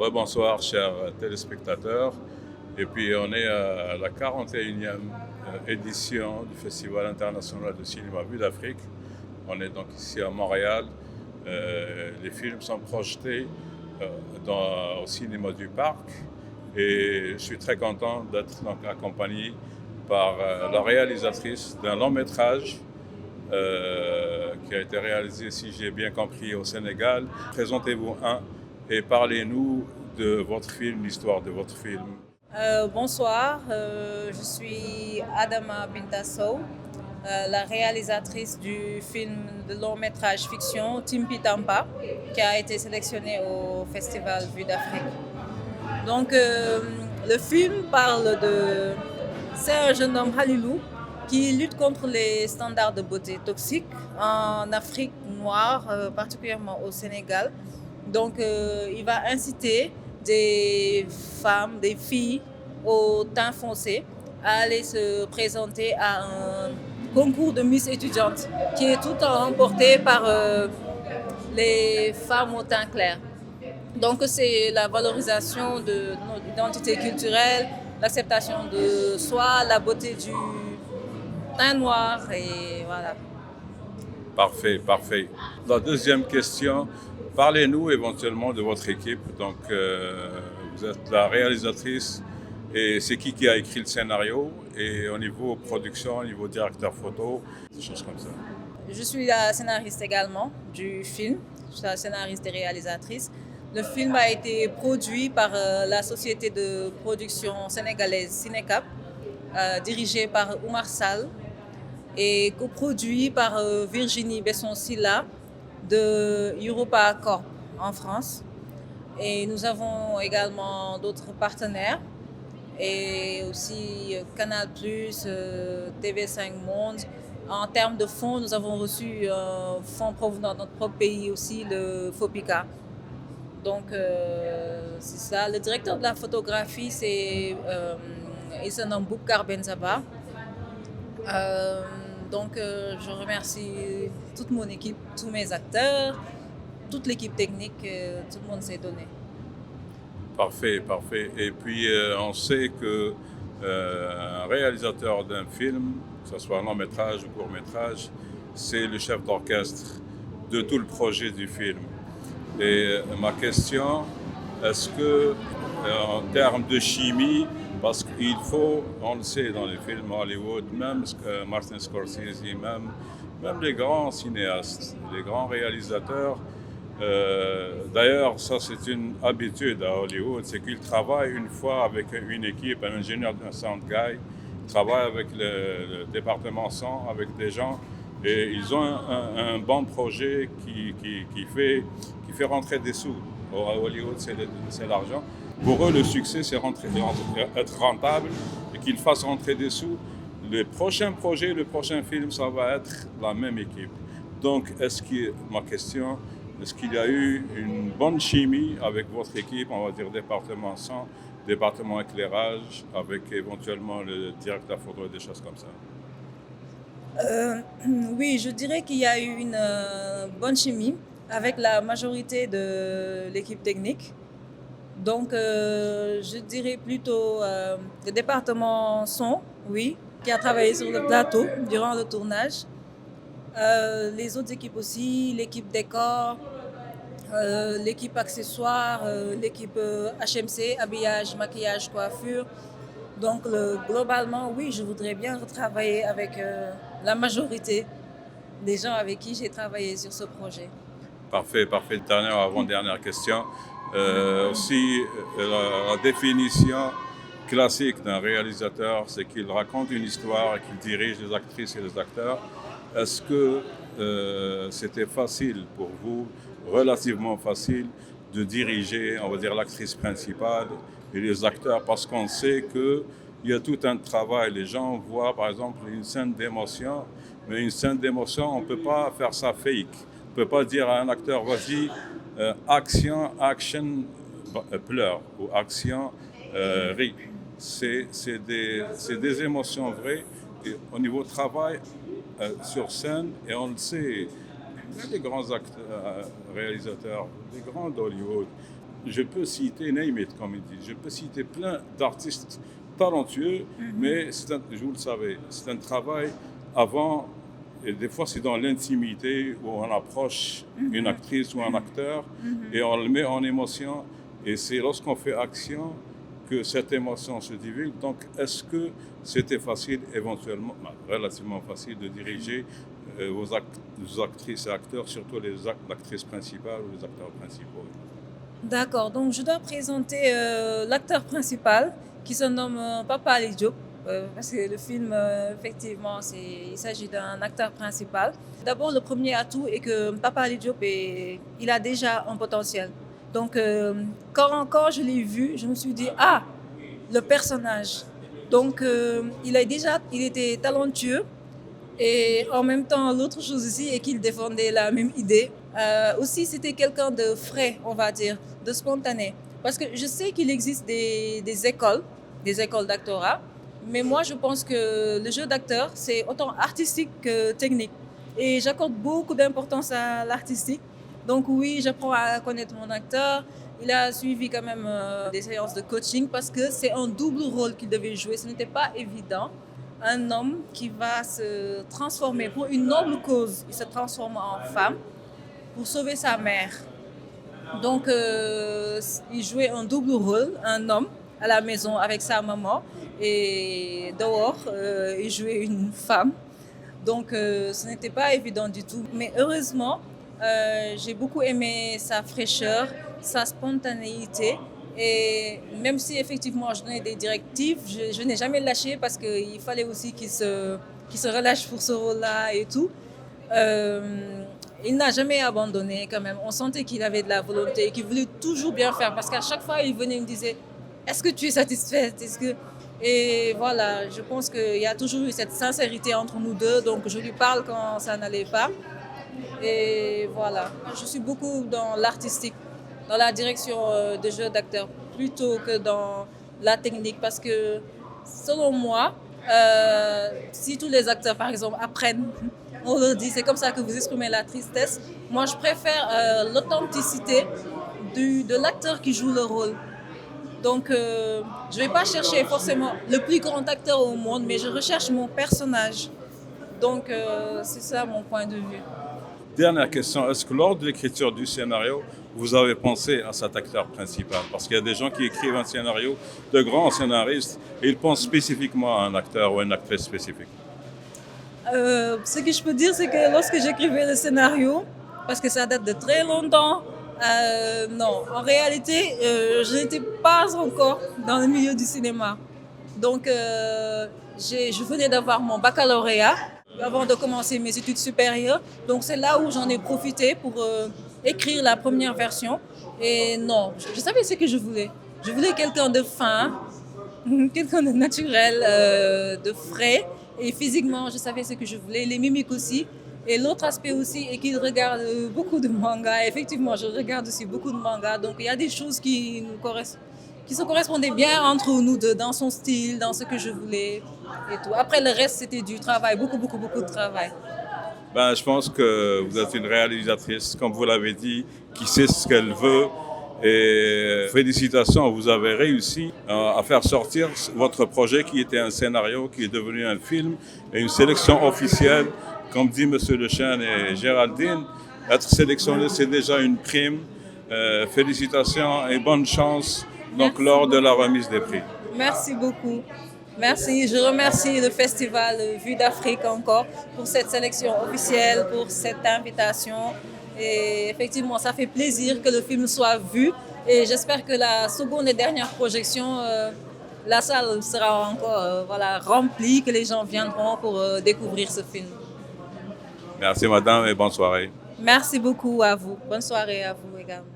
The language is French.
Rebonsoir, chers téléspectateurs. Et puis, on est à la 41e édition du Festival international de cinéma Vue d'Afrique. On est donc ici à Montréal. Les films sont projetés au cinéma du Parc. Et je suis très content d'être donc accompagné par la réalisatrice d'un long métrage qui a été réalisé, si j'ai bien compris, au Sénégal. Présentez-vous et parlez-nous de votre film, l'histoire de votre film. Bonsoir, je suis Adama Binta Sow, la réalisatrice du film de long métrage fiction Timpi Tampa, qui a été sélectionné au Festival Vue d'Afrique. Donc, le film parle de... C'est un jeune homme, Halilou, qui lutte contre les standards de beauté toxiques en Afrique noire, particulièrement au Sénégal. Donc, il va inciter des femmes, des filles au teint foncé à aller se présenter à un concours de Miss étudiante qui est tout le temps remporté par les femmes au teint clair. Donc, c'est la valorisation de notre identité culturelle, l'acceptation de soi, la beauté du teint noir et voilà. Parfait, parfait. La deuxième question, parlez-nous éventuellement de votre équipe. Donc, vous êtes la réalisatrice et c'est qui a écrit le scénario et au niveau production, au niveau directeur photo, des choses comme ça. Je suis la scénariste également du film, je suis la scénariste et réalisatrice. Le film a été produit par la société de production sénégalaise Cinécap, dirigée par Oumar Sall et coproduit par Virginie Besson-Silla de Europa Corp en France. Et nous avons également d'autres partenaires et aussi Canal+, TV5 Monde. En termes de fonds, nous avons reçu un fonds provenant de notre propre pays aussi, le FOPICA. Donc, c'est ça. Le directeur de la photographie, il se nomme Boukar Benzaba. Donc, je remercie toute mon équipe, tous mes acteurs, toute l'équipe technique, tout le monde s'est donné. Parfait, parfait. Et puis, on sait que un réalisateur d'un film, que ce soit un long métrage ou court métrage, c'est le chef d'orchestre de tout le projet du film. Et ma question, est-ce que, en termes de chimie, parce qu'il faut, on le sait dans les films Hollywood, même Martin Scorsese, même les grands cinéastes, les grands réalisateurs, d'ailleurs, ça c'est une habitude à Hollywood, c'est qu'ils travaillent une fois avec une équipe, un ingénieur, un sound guy, ils travaillent avec le département son, avec des gens, et ils ont un bon projet qui fait rentrer des sous. À Hollywood, c'est l'argent. Pour eux, le succès, c'est être rentable et qu'ils fassent rentrer des sous. Le prochain projet, le prochain film, ça va être la même équipe. Donc, ma question, est-ce qu'il y a eu une bonne chimie avec votre équipe, on va dire département son, département éclairage, avec éventuellement le directeur photo et des choses comme ça? Oui, je dirais qu'il y a eu une bonne chimie avec la majorité de l'équipe technique. Donc, je dirais plutôt le département son, oui, qui a travaillé sur le plateau durant le tournage. Les autres équipes aussi, l'équipe décor, l'équipe accessoires, l'équipe HMC, habillage, maquillage, coiffure. Donc, globalement, oui, je voudrais bien retravailler avec la majorité des gens avec qui j'ai travaillé sur ce projet. Parfait, parfait. Dernière, avant-dernière question. Aussi, la définition classique d'un réalisateur, c'est qu'il raconte une histoire et qu'il dirige les actrices et les acteurs. Est-ce que c'était facile pour vous, relativement facile, de diriger, on va dire, l'actrice principale et les acteurs? Parce qu'on sait qu'il y a tout un travail. Les gens voient, par exemple, une scène d'émotion, mais une scène d'émotion, on ne peut pas faire ça fake. On ne peut pas dire à un acteur, vas-y, action, pleure, ou action, rit. C'est des émotions vraies. Et au niveau travail, sur scène, et on le sait, les grands réalisateurs, les grands d'Hollywood, je peux citer, name it, comme ils disent, je peux citer plein d'artistes talentueux, mais je vous le savez, c'est un travail avant, et des fois c'est dans l'intimité où on approche une actrice ou un acteur et on le met en émotion, et c'est lorsqu'on fait action que cette émotion se divulgue. Donc, est-ce que c'était facile, éventuellement, relativement facile, de diriger vos actrices et acteurs, surtout les actrices principales ou les acteurs principaux? D'accord, donc je dois présenter l'acteur principal qui se nomme Papa Ali Diop, parce que le film, effectivement, il s'agit d'un acteur principal. D'abord, le premier atout est que Papa Ali Diop, il a déjà un potentiel. Donc, quand je l'ai vu, je me suis dit, ah, le personnage. Donc, il était talentueux. Et en même temps, l'autre chose aussi est qu'il défendait la même idée. Aussi, c'était quelqu'un de frais, on va dire, de spontané. Parce que je sais qu'il existe des écoles d'actorat, mais moi, je pense que le jeu d'acteur, c'est autant artistique que technique. Et j'accorde beaucoup d'importance à l'artistique. Donc oui, j'apprends à connaître mon acteur. Il a suivi quand même des séances de coaching parce que c'est un double rôle qu'il devait jouer. Ce n'était pas évident. Un homme qui va se transformer pour une noble cause. Il se transforme en femme pour sauver sa mère. Donc, il jouait un double rôle, un homme à la maison avec sa maman, et dehors, il jouait une femme. Donc, ce n'était pas évident du tout. Mais heureusement, j'ai beaucoup aimé sa fraîcheur, sa spontanéité. Et même si effectivement je donnais des directives, je n'ai jamais lâché parce qu'il fallait aussi qu'il se relâche pour ce rôle-là et tout. Il n'a jamais abandonné quand même. On sentait qu'il avait de la volonté, qu'il voulait toujours bien faire parce qu'à chaque fois il venait et me disait « Est-ce que tu es satisfaite ? Et voilà, je pense qu'il y a toujours eu cette sincérité entre nous deux. Donc je lui parle quand ça n'allait pas. Et voilà, je suis beaucoup dans l'artistique, dans la direction de jeu d'acteur plutôt que dans la technique parce que selon moi, si tous les acteurs par exemple apprennent, on leur dit c'est comme ça que vous exprimez la tristesse, moi je préfère l'authenticité de l'acteur qui joue le rôle. Donc je ne vais pas chercher forcément le plus grand acteur au monde, mais je recherche mon personnage. Donc c'est ça mon point de vue. Dernière question, est-ce que lors de l'écriture du scénario, vous avez pensé à cet acteur principal? Parce qu'il y a des gens qui écrivent un scénario, de grands scénaristes, et ils pensent spécifiquement à un acteur ou à une actrice spécifique. Ce que je peux dire, c'est que lorsque j'écrivais le scénario, parce que ça date de très longtemps, non, en réalité, je n'étais pas encore dans le milieu du cinéma. Donc, je venais d'avoir mon baccalauréat avant de commencer mes études supérieures. Donc, c'est là où j'en ai profité pour écrire la première version. Et non, je savais ce que je voulais. Je voulais quelqu'un de fin, quelqu'un de naturel, de frais. Et physiquement, je savais ce que je voulais, les mimiques aussi. Et l'autre aspect aussi est qu'il regarde beaucoup de mangas. Effectivement, je regarde aussi beaucoup de mangas. Donc, il y a des choses qui se correspondaient bien entre nous deux, dans son style, dans ce que je voulais et tout. Après, le reste, c'était du travail, beaucoup de travail. Je pense que vous êtes une réalisatrice, comme vous l'avez dit, qui sait ce qu'elle veut. Et félicitations, vous avez réussi à faire sortir votre projet qui était un scénario, qui est devenu un film et une sélection officielle. Comme dit M. Lechêne et Géraldine, être sélectionné, c'est déjà une prime. Félicitations et bonne chance donc, lors de la remise des prix. Merci beaucoup. Merci. Je remercie le festival Vue d'Afrique encore pour cette sélection officielle, pour cette invitation. Et effectivement, ça fait plaisir que le film soit vu. Et j'espère que la seconde et dernière projection, la salle sera encore remplie, que les gens viendront pour découvrir ce film. Merci madame et bonne soirée. Merci beaucoup à vous. Bonne soirée à vous également.